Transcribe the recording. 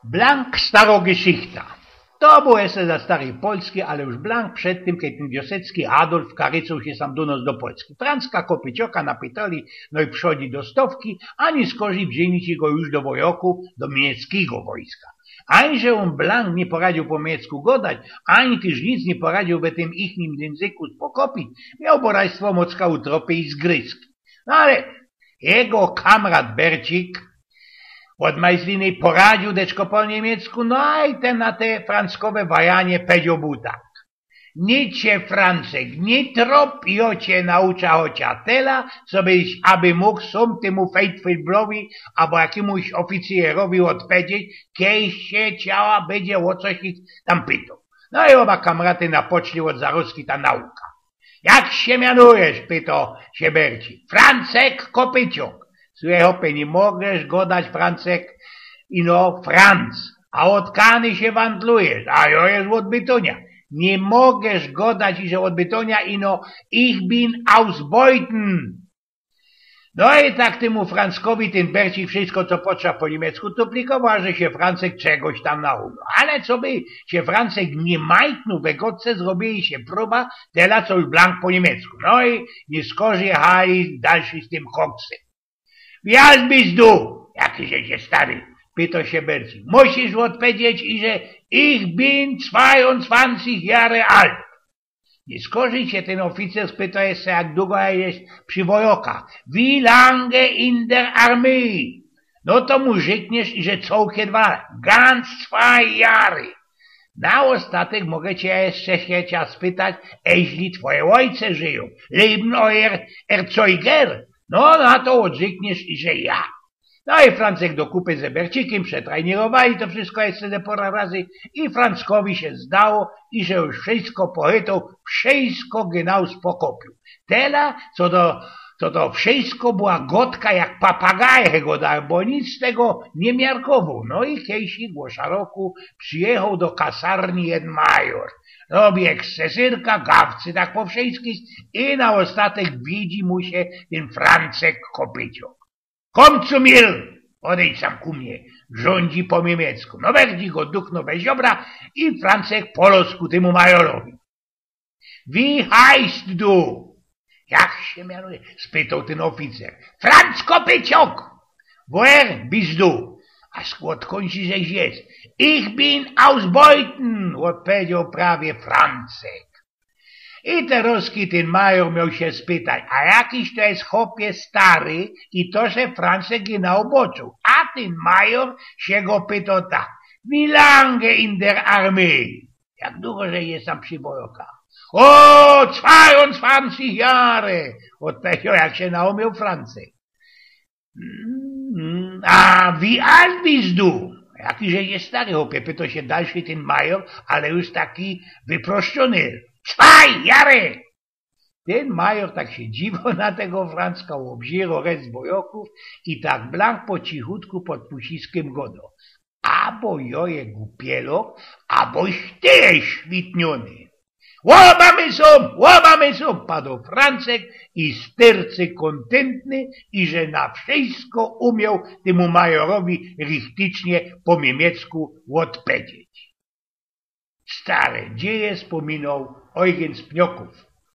Blank Starogeschichta. To był jeszcze za starej Polski, ale już Blank przed tym, kiedy ten Wiosecki Adolf karycał się sam do nas do Polski. Franska kopycioka napytali, no i przychodzi do Stowki, ani skorzy wzięli go już do wojoków, do niemieckiego wojska. Ani że on Blank nie poradził po niemiecku godać, ani też nic nie poradził w tym ichnim języku spokopić, miał borajstwo mocka utropy i zgryzki. No ale jego kamrat Bercik od Majzliny poradził deczko po niemiecku, no i ten na te francowe wajanie powiedział był tak. Nic się, Francek, nie trop, jo cię naucza chocia tela, co byś, aby mógł sam temu Feitfilblowi albo jakiemuś oficjerowi odpowiedzieć, kiedyś się ciała będzie o coś ich tam pytał. No i oba kamraty napoczli od zaroski ta nauka. Jak się mianujesz, pytał się Berci. Francek Kopyciok. Słuchaj, hopie, nie możesz go dać, Francek, ino Franc, a od Kany się wandlujesz, a jo jest od Bytonia. Nie możesz go dać, że od Bytonia, ino ich bin ausbeuten. No i tak temu Franckowi ten Bercik wszystko, co potrzeba po niemiecku, to plikował, że się Francek czegoś tam nauczył. Ale co by się Francek nie majtnął, we godce zrobili się próba, tela co już Blank po niemiecku. No i nie skorzy jechali dalszy z tym koksem. Wjazd bizdu, jakiś się stary, pytał się Bercik. Musisz odpowiedzieć, że ich bin 22 Jahre alt. Nie skorzy się ten oficer spytał jeszcze, jak długo jest przy wojokach. Wie lange in der Armee? No to mu rzekniesz, że całkie 2, ganz 2 Jahre. Na ostatek mogę cię jeszcze się spytać, jeśli twoje ojce żyją, leben euer Erzeuger? No na to odrzekniesz, że ja. No i Francek do kupy ze Bercikiem przetrajnierowali to wszystko jeszcze ze pora razy i Franckowi się zdało, i że już wszystko pochwytał, wszystko genau spokopił. Tela, co to wszystko była gotka jak papagaje godar, bo nic z tego nie miarkował. No i kiejsi głosza roku przyjechał do kasarni jeden major. Robi ekscesyrka, gawcy tak po wszystkich i na ostatek widzi mu się ten Francek Kopyciok. Kom zu mir, odejdź sam ku mnie, rządzi po niemiecku. No Bercik go duknął we ziobra i Francek polosku temu majorowi. Wie heißt du? Jak się mianuje? Spytał ten oficer. Franz Kopyciok! Woher bist du? A skąd kończy, żeś jest? Ich bin ausbeuten, odpowiedział prawie Francek. I teraz ten major miał się spytać, a jakiś to jest chłopie stary i to się Francek na oboczył. A ten major się go pytał tak. Wie lange in der Armee? Jak długo, że jest tam przy wojokach? O, 22 Jahre, odpowiedział, jak się naumiał Francek. A wie alt bist du? Jaki, że jest stary, chłopie, pytał się dalszy ten major, ale już taki wyproszczony. 2 Jahre! Ten major tak się dziwo na tego Francka, obzierał rest wojoków i tak Blank po cichutku pod puciskiem godo. Abo jo je głupielo, aboś ty jest świtniony. Łamamy są, padł Francek i stercy kontentny i że na wszystko umiał temu majorowi richtycznie po niemiecku odpowiedzieć. Stare dzieje wspominał Eugen Spnioków.